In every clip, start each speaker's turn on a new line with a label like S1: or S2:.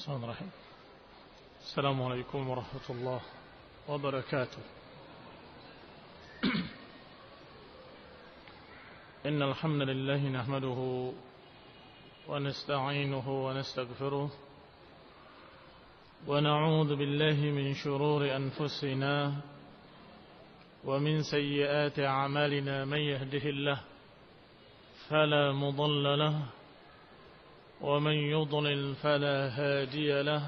S1: Bismillahirrahmanirrahim. Assalamualaikum warahmatullahi wabarakatuh. Innal hamdalillah nahmaduhu wa nasta'inuhu wa nastaghfiruh wa na'udzu billahi min shururi anfusina wa min sayyiati a'malina man yahdihillahu fala mudilla lahu ومن يضلل فلا هادي له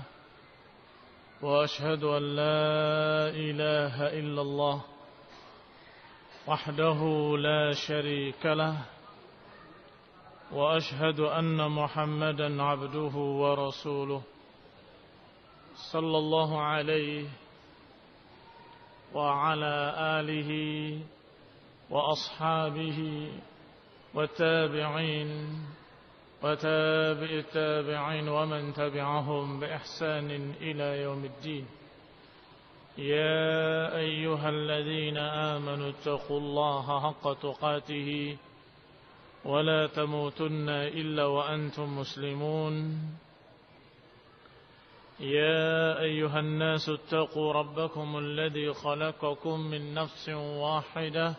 S1: وأشهد أن لا إله إلا الله وحده لا شريك له وأشهد أن محمدا عبده ورسوله صلى الله عليه وعلى آله وأصحابه والتابعين وتابع التابعين ومن تبعهم بإحسان إلى يوم الدين. يا أيها الذين آمنوا اتقوا الله حق تقاته ولا تموتن إلا وأنتم مسلمون. يا أيها الناس اتقوا ربكم الذي خلقكم من نفس واحدة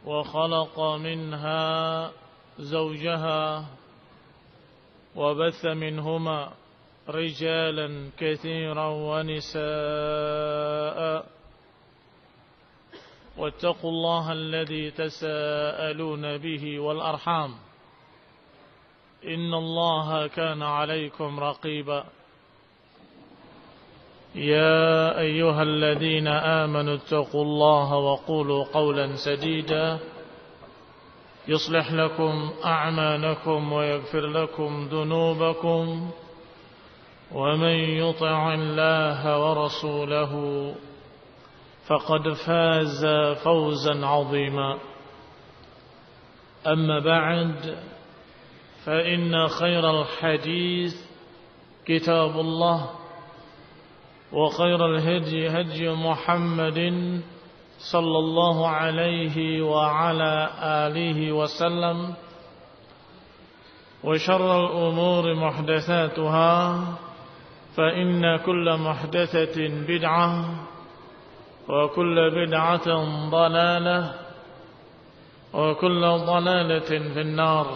S1: وخلق منها زوجها وبث منهما رجالا كثيرا ونساء واتقوا الله الذي تساءلون به والأرحام إن الله كان عليكم رقيبا. يا أيها الذين آمنوا اتقوا الله وقولوا قولا سديدا يصلح لكم أعمالكم ويغفر لكم ذنوبكم ومن يطع الله ورسوله فقد فاز فوزا عظيما. أما بعد فإن خير الحديث كتاب الله وخير الهدي هدي محمد صلى الله عليه وعلى آله وسلم وشر الأمور محدثاتها فإن كل محدثة بدعة وكل بدعة ضلالة وكل ضلالة في النار.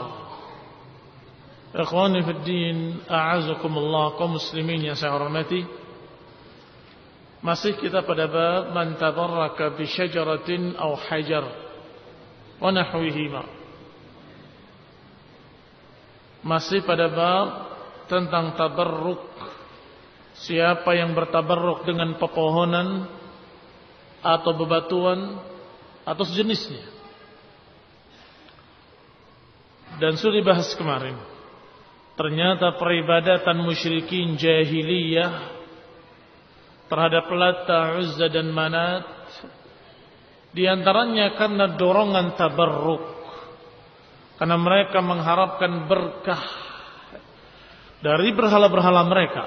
S1: إخواني في الدين أعزكم الله kaum muslimin yang saya hormati. Masih kita pada bab man tabarraka bi syajaratin aw hajar wa nahwihima. Masih pada bab tentang tabarruk. Siapa yang bertabarruk dengan pepohonan atau bebatuan atau sejenisnya. Dan sudah dibahas kemarin. Ternyata peribadatan musyrikin jahiliyah terhadap Lata, Uzza dan Manat di antaranya karena dorongan tabarruk, karena mereka mengharapkan berkah dari berhala-berhala mereka,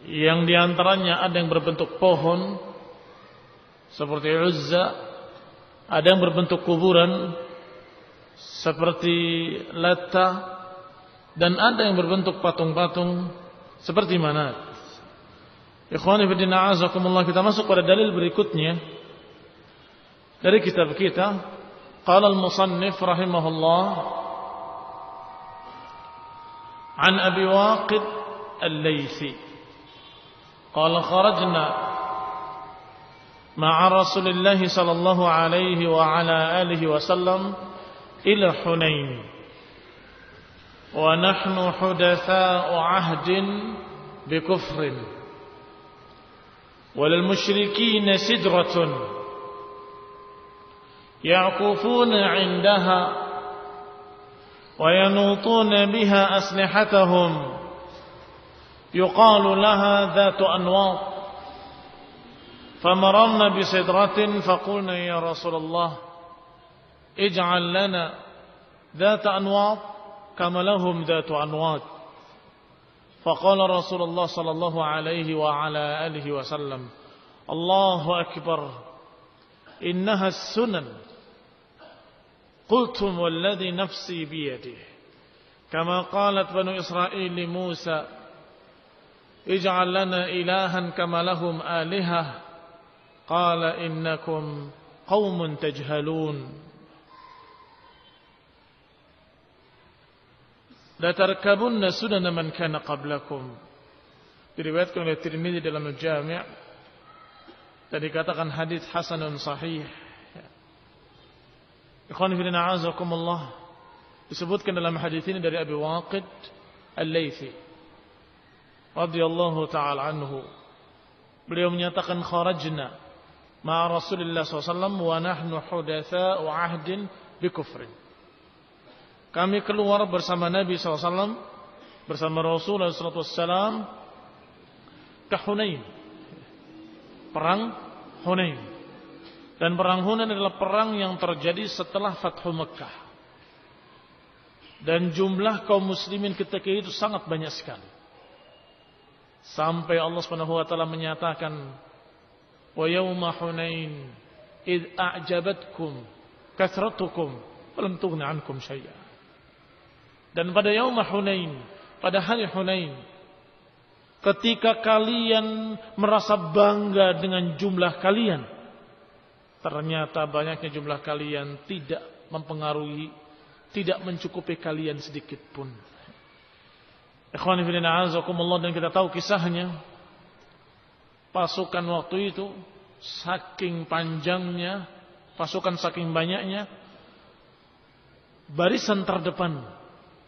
S1: yang di antaranya ada yang berbentuk pohon seperti Uzza, ada yang berbentuk kuburan seperti Lata, dan ada yang berbentuk patung-patung seperti Manat. Ikhwani fi din a'azakumullah, kita masuk pada dalil berikutnya dari kitab kita. Qala al-musannif rahimahullah an Abi Waqid al-Laythi qala kharajna ma'a Rasulillah sallallahu alaihi wa ala alihi wa sallam ila Hunain wa nahnu hudatha'u 'ahdin bi kufrin وللمشركين سدرة يعكفون عندها وينوطون بها أسلحتهم يقال لها ذات أنواط فمررنا بسدرة فقلنا يا رسول الله اجعل لنا ذات أنواط كما لهم ذات أنواط. فقال رسول الله صلى الله عليه وعلى آله وسلم الله أكبر إنها السنن قلتم والذي نفسي بيده Kama qalat Banu Israil li Musa, ij'al lana ilahan kama lahum alihah. Qala innakum qaumun tajhalun. La tarkabunna sunana man kana qablakum. Diriwayatkan oleh Tirmidzi dalam Al-Jami' dan dikatakan hadis hasanun sahih. Ikhwani fillah a'azakumullah, disebutkan dalam hadis ini dari Abi Waqid Al-Laythi radhiyallahu ta'ala anhu. Beliau menyatakan kharajna ma'a Rasulillah SAW wa nahnu hudatsa'u 'ahdin bi kufrin. Kami keluar bersama Nabi SAW, bersama Rasulullah SAW ke Hunain, perang Hunain. Dan perang Hunain adalah perang yang terjadi setelah Fathu Mekkah. Dan jumlah kaum muslimin ketika itu sangat banyak sekali. Sampai Allah Subhanahu wa taala menyatakan, "Wa yauma Hunain id a'jabatkum kathratukum falam tughni 'ankum syai'a." Dan pada yaum Hunain, pada hari Hunain, ketika kalian merasa bangga dengan jumlah kalian, ternyata banyaknya jumlah kalian tidak mempengaruhi, tidak mencukupi kalian sedikit pun. Ikhwani fillah a'azakumullah, dan kita tahu kisahnya. Pasukan waktu itu saking panjangnya, pasukan saking banyaknya, barisan terdepan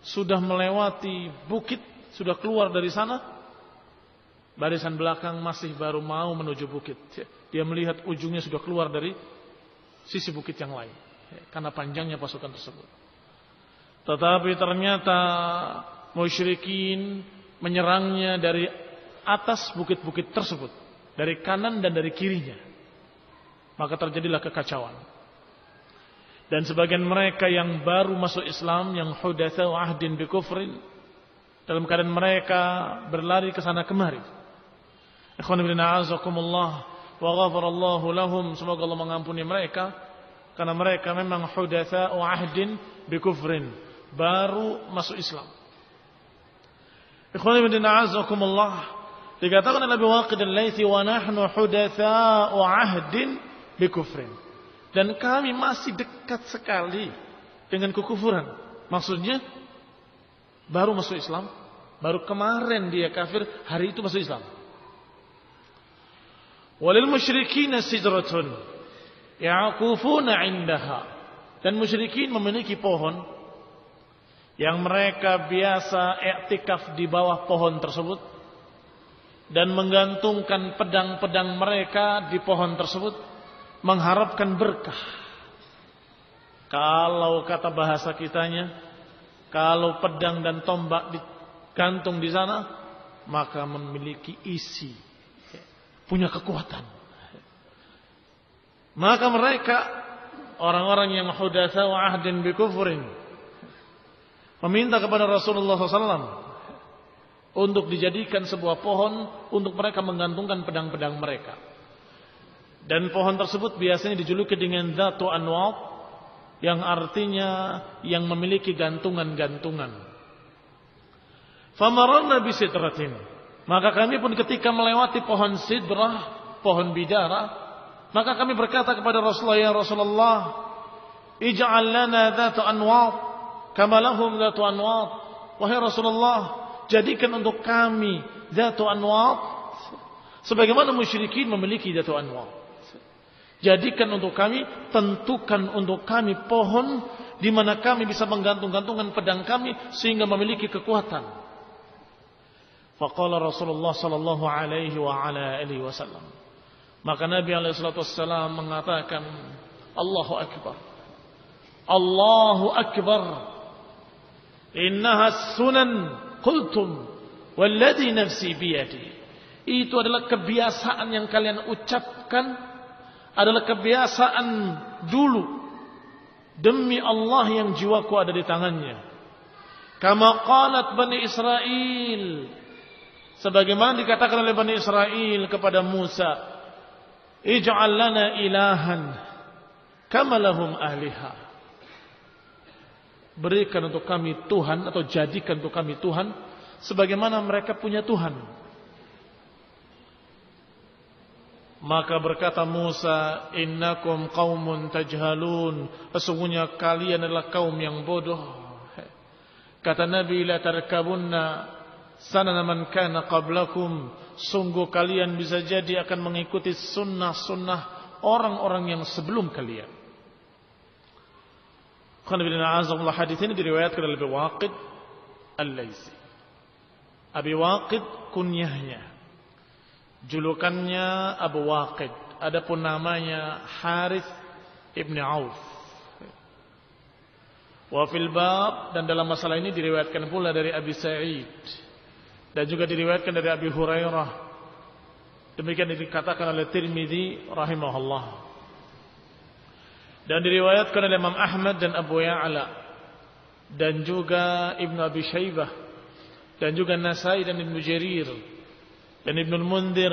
S1: sudah melewati bukit, sudah keluar dari sana, barisan belakang masih baru mau menuju bukit. Dia melihat ujungnya sudah keluar dari sisi bukit yang lain, karena panjangnya pasukan tersebut. Tetapi ternyata musyrikin menyerangnya dari atas bukit-bukit tersebut, dari kanan dan dari kirinya. Maka terjadilah kekacauan. Dan sebagian mereka yang baru masuk Islam, yang hudatsa'u 'ahdin bi kufrin, dalam keadaan mereka berlari ke sana kemari. Ikhwan fillah a'azakumullah wa ghafarallahu lahum, semoga Allah mengampuni mereka, karena mereka memang hudatsa'u 'ahdin bi kufrin, baru masuk Islam. Ikhwan fillah a'azakumullah, dikatakan oleh Abi Waqid Al-Laythi, wa nahnu hudatsa'u 'ahdin bi kufrin. Dan kami masih dekat sekali dengan kekufuran. Maksudnya baru masuk Islam, baru kemarin dia kafir, hari itu masuk Islam. Walil musyrikin sidratun ya'kufuna 'indaha. Dan musyrikin memiliki pohon yang mereka biasa i'tikaf di bawah pohon tersebut dan menggantungkan pedang-pedang mereka di pohon tersebut, mengharapkan berkah. Kalau kata bahasa kitanya, kalau pedang dan tombak digantung di sana, maka memiliki isi, punya kekuatan. Maka mereka, orang-orang yang hudatsa'u 'ahdin bi kufrin, meminta kepada Rasulullah SAW untuk dijadikan sebuah pohon untuk mereka menggantungkan pedang-pedang mereka. Dan pohon tersebut biasanya dijuluki dengan Dzatu Anwat, yang artinya yang memiliki gantungan-gantungan. Famararna bi sidratin, maka kami pun ketika melewati pohon sidrah, pohon bidara, maka kami berkata kepada Rasulullah, ya Rasulullah, ij'al lana Dzatu Anwat kama lahum Dzatu Anwat. Wahai Rasulullah, jadikan untuk kami Dzatu Anwat sebagaimana musyrikin memiliki Dzatu Anwat. Jadikan untuk kami, tentukan untuk kami pohon di mana kami bisa menggantung-gantungkan pedang kami sehingga memiliki kekuatan. Faqala Rasulullah sallallahu alaihi wa ala alihi wasallam. Maka Nabi alaihi salatu wasallam mengatakan, Allahu akbar. Allahu akbar. Innaha sunan qultum walladhi nafsi biyadi. Itu adalah kebiasaan yang kalian ucapkan, adalah kebiasaan dulu, demi Allah yang jiwaku ada di tangannya. Kama qalat Bani Israil, sebagaimana dikatakan oleh Bani Israil kepada Musa, ij'al lana ilahan kama lahum ahliha. berikan untuk kami Tuhan atau jadikan untuk kami Tuhan sebagaimana mereka punya Tuhan. Maka berkata Musa, innakum qaumun tajhalun, sesungguhnya kalian adalah kaum yang bodoh. Kata Nabi, la tarkabunna sanana man kana qablakum, sungguh kalian bisa jadi akan mengikuti sunnah-sunnah orang-orang yang sebelum kalian. Hadis ini diriwayatkan oleh Abi Waqid Al-Laitsi. Abi Waqid kunyahnya, julukannya Abu Waqid, adapun namanya Harith ibn Auf. Wa fil bab, dan dalam masalah ini diriwayatkan pula dari Abi Sa'id dan juga diriwayatkan dari Abi Hurairah. Demikian dikatakan oleh Tirmidzi rahimahullah. Dan diriwayatkan oleh Imam Ahmad dan Abu Ya'la dan juga Ibnu Abi Syaibah dan juga Nasai dan Ibnu Jarir dan Ibnu Mundir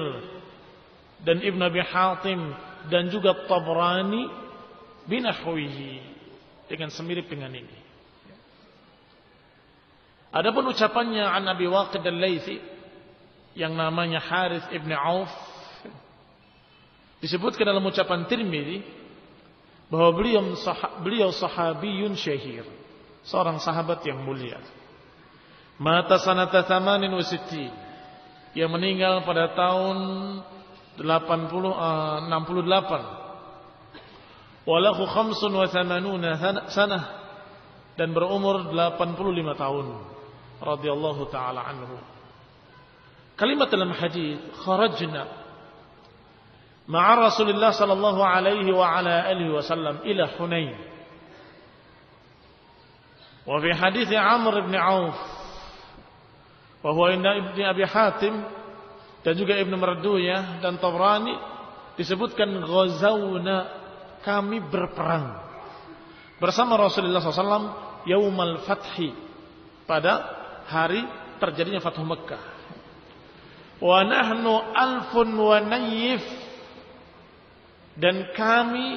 S1: dan Ibnu Abi Hatim dan juga Tabrani binahwihi, dengan semirip dengan ini. Adapun ucapannya an Abi Waqid Al-Laitsi yang namanya Harith ibn Auf, disebutkan dalam ucapan Tirmidzi bahwa beliau sahabiyun syahir, seorang sahabat yang mulia. Mata sanata 68, yang meninggal pada tahun 68. Walahu 85 sanah, dan berumur 85 tahun. Radhiyallahu taala anhu. Kalimat dalam hadis, kharajna ma'a Rasulillah sallallahu alaihi wa ala alihi wasallam ila Hunain. Wa fi hadis Amr ibn Auf wa huwa inda Ibn Abi Hatim dan juga Ibn Marduyah dan Tabrani, disebutkan ghazawna, kami berperang bersama Rasulullah SAW yaumal fathi, pada hari terjadinya Fathu Mekkah. Wa nahnu alfun wa nayyif, dan kami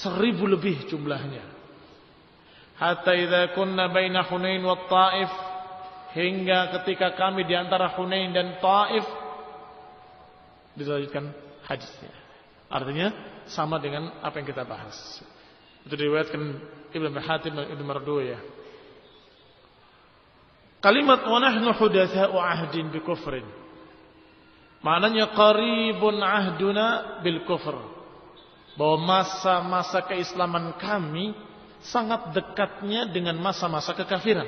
S1: 1000 lebih jumlahnya. Hatta idza kunna baina Hunain wa Taif, hingga ketika kami di antara Hunain dan Taif. Dilanjutkan hadisnya. Artinya sama dengan apa yang kita bahas. Itu diriwayatkan Ibnu Hatim dan Ibnu Marduyah. Kalimat wa nahnu hudatsa'u ahdin bi kufrin, maknanya qaribun ahduna bil kufr, bahwa masa-masa keislaman kami sangat dekatnya dengan masa-masa kekafiran.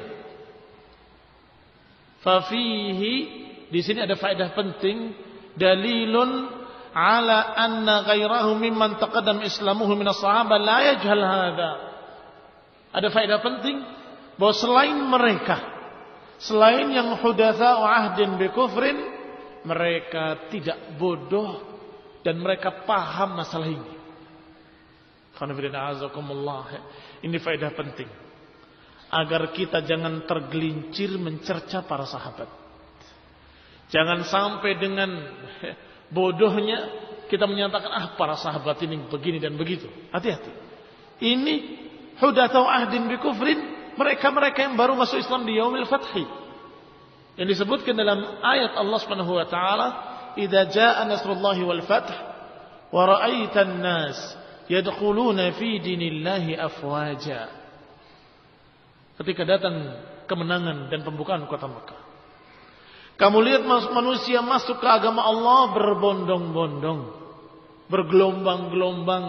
S1: Fa fihi, di sini ada faedah penting, dalilun ala anna ghairahu mimman taqaddam islamuhu min as-sahabah la yajhal hadha. Ada faedah penting bahwa selain mereka, selain yang hudatsa wa ahdin bi kufrin, mereka tidak bodoh dan mereka paham masalah ini. Ini faedah penting agar kita jangan tergelincir mencerca para sahabat. Jangan sampai dengan bodohnya kita menyatakan para sahabat ini begini dan begitu. Hati-hati. Ini hudatsa wa ahdin bi kufrin, mereka-mereka yang baru masuk Islam di yaumil fathi, yang disebutkan dalam ayat Allah Subhanahu wa taala, "Idza jaa nasrullahi wal fath wa ra'aitan nas yadkhuluna fi dinillahi afwaja." Ketika datang kemenangan dan pembukaan kota Mekah, kamu lihat manusia masuk ke agama Allah berbondong-bondong, bergelombang-gelombang,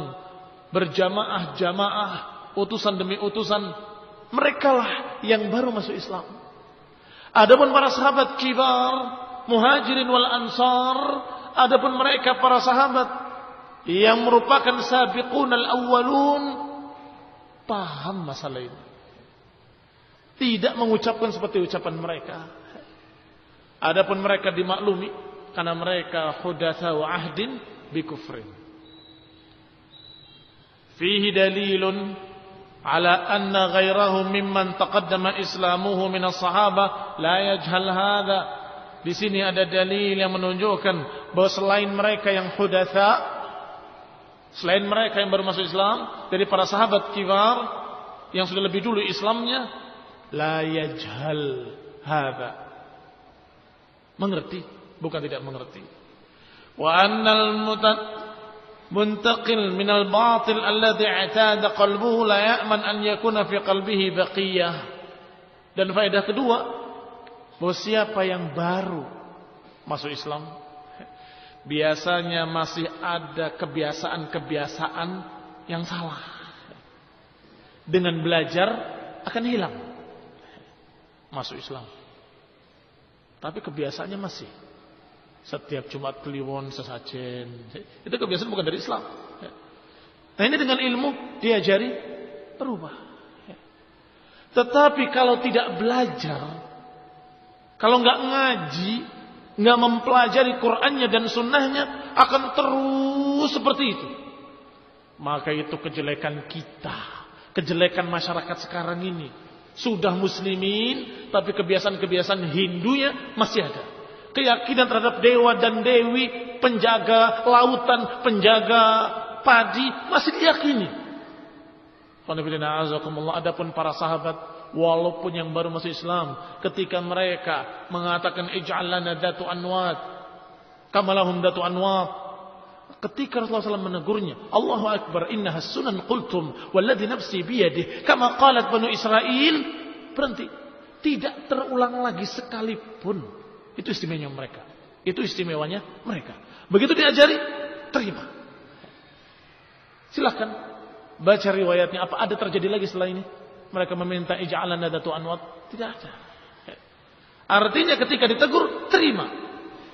S1: berjamaah-jamaah, utusan demi utusan. Merekalah yang baru masuk Islam. Adapun para sahabat kibar, muhajirin wal ansar, adapun mereka para sahabat yang merupakan sabiqun al-awwalun, paham masalah ini, tidak mengucapkan seperti ucapan mereka. Adapun mereka dimaklumi karena mereka hudatsa wa ahdin bi kufrin. Fihi dalilun ala anna ghairahu mimman taqaddama islamuhu min as-sahabah la yajhal hadha. Di sini ada dalil yang menunjukkan bahwa selain mereka yang hudatsa, selain mereka yang baru masuk Islam dari para sahabat kibar, yang sudah lebih dulu Islamnya, la yajhal hadza. Mengerti, bukan tidak mengerti. Wa annal muntaqil minal batil alladhi i'tada qalbuhu la ya'man an yakuna fi qalbihi baqiyah. Dan faedah kedua, bahwa siapa yang baru masuk Islam, biasanya masih ada kebiasaan-kebiasaan yang salah. Dengan belajar akan hilang. Masuk Islam. Tapi kebiasaannya masih. Setiap Jumat Kliwon sesajen. Itu kebiasaan bukan dari Islam. Nah ini dengan ilmu diajari berubah. Tetapi kalau tidak belajar, kalau nggak ngaji, nggak mempelajari Qur'annya dan sunnahnya, akan terus seperti itu. Maka itu kejelekan kita, kejelekan masyarakat sekarang ini. Sudah muslimin, tapi kebiasaan-kebiasaan Hindunya masih ada. Keyakinan terhadap dewa dan dewi, penjaga lautan, penjaga padi, masih diyakini. Adapun para sahabat, walaupun yang baru masuk Islam, ketika mereka mengatakan ij'al lana datu anwat kama lahum datu anwat, ketika Rasulullah SAW menegurnya, Allahu Akbar, innaha sunan qultum walladhi nafsi biyadih kama qalat Banu Israel, berhenti, tidak terulang lagi sekalipun. Itu istimewanya mereka. Itu istimewanya mereka. Begitu diajari, terima. Silakan baca riwayatnya, apa ada terjadi lagi setelah ini? Mereka meminta ij'alana datu anwat, tidak ada. Artinya ketika ditegur, terima.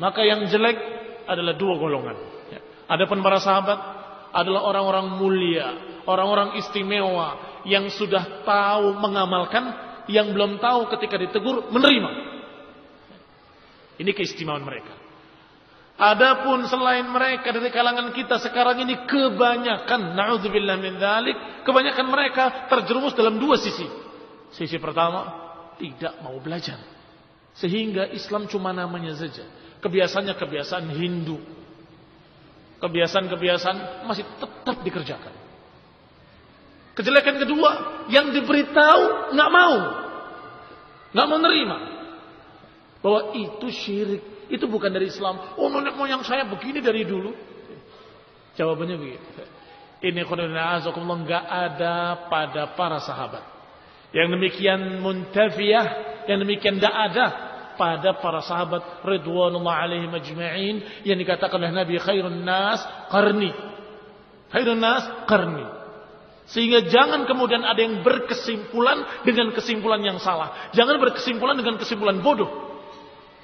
S1: Maka yang jelek adalah dua golongan. Adapun para sahabat adalah orang-orang mulia, orang-orang istimewa yang sudah tahu mengamalkan, yang belum tahu ketika ditegur menerima. Ini keistimewaan mereka. Adapun selain mereka dari kalangan kita sekarang ini, kebanyakan, na'udzubillah min dzalik, kebanyakan mereka terjerumus dalam dua sisi. Sisi pertama, tidak mau belajar. Sehingga Islam cuma namanya saja. Kebiasaannya kebiasaan Hindu. Kebiasaan-kebiasaan masih tetap dikerjakan. Kejelekan kedua, yang diberitahu nggak mau nerima bahwa itu syirik, itu bukan dari Islam. Oh, nenek moyang saya begini dari dulu. Jawabannya begitu. Ini khonirna'azakumullah, nggak ada pada para sahabat. Yang demikian muntafiyah, yang demikian nggak ada pada para sahabat ridwanullah alaihim ajma'in, yang dikatakan oleh Nabi khairun nas qarni. Khairun nas qarni. Sehingga jangan kemudian ada yang berkesimpulan dengan kesimpulan yang salah. Jangan berkesimpulan dengan kesimpulan bodoh.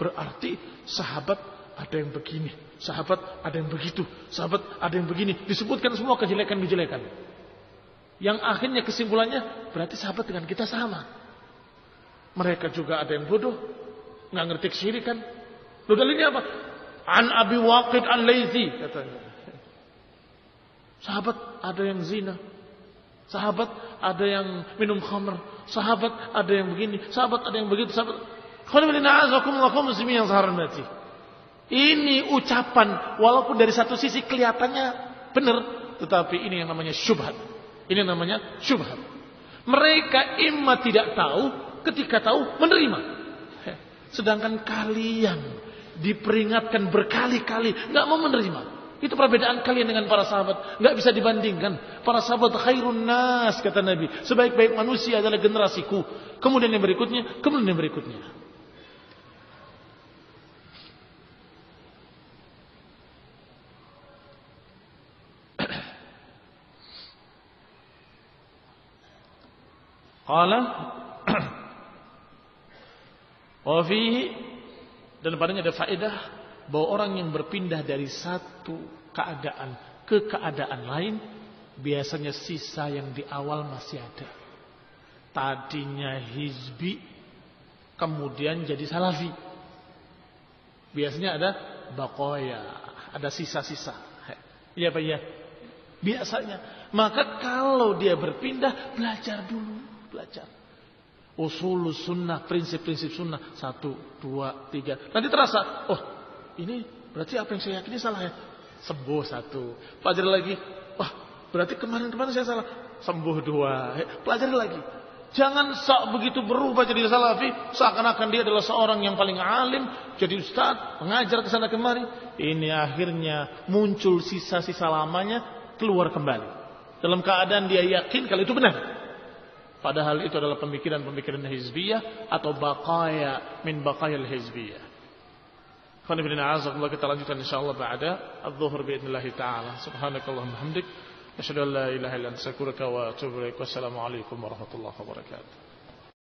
S1: Berarti sahabat ada yang begini, sahabat ada yang begitu, sahabat ada yang begini. Disebutkan semua kejelekan-kejelekan. Yang akhirnya kesimpulannya berarti sahabat dengan kita sama. Mereka juga ada yang bodoh, nggak ngerti kesyirikan. Lalu dalilnya apa? An Abi Waqid al-Laythi katanya. Sahabat ada yang zina, sahabat ada yang minum khamr, sahabat ada yang begini, sahabat ada yang begitu, sahabat. Ini ucapan, walaupun dari satu sisi kelihatannya benar, tetapi ini yang namanya syubhat. Ini namanya syubhat. Mereka imma tidak tahu, ketika tahu menerima. Sedangkan kalian diperingatkan berkali-kali, nggak mau menerima. Itu perbedaan kalian dengan para sahabat. Nggak bisa dibandingkan. Para sahabat khairun nas, kata Nabi. Sebaik-baik manusia adalah generasiku. Kemudian yang berikutnya, kemudian yang berikutnya. Qala wa fihi, dan padanya ada faedah bahwa orang yang berpindah dari satu keadaan ke keadaan lain, biasanya sisa yang di awal masih ada. Tadinya hizbi, kemudian jadi salafi. Biasanya ada baqaya, ada sisa-sisa. Iya Pak ya? Biasanya. Maka kalau dia berpindah, belajar dulu. Belajar usul sunnah, prinsip-prinsip sunnah, 1, 2, 3. Nanti terasa, oh ini berarti apa yang saya yakini salah ya. Sembuh 1. Pelajari lagi, wah berarti kemarin saya salah. sembuh 2. Pelajari lagi. Jangan sok begitu berubah jadi salafi, seakan-akan dia adalah seorang yang paling alim, jadi ustaz, mengajar ke sana kemari. Ini akhirnya muncul sisa-sisa lamanya keluar kembali. Dalam keadaan dia yakin kalau itu benar. Padahal itu adalah pemikiran-pemikiran hizbiyah atau baqaya min baqayal hizbiyah. Kita lanjutkan insyaallah ba'da adz-dzuhur biidznillah taala. Subhanakallahumma hamdik asyhadu an la ilaha illa anta astaghfiruka wa atubu ilaik. Wassalamu alaikum warahmatullahi wabarakatuh.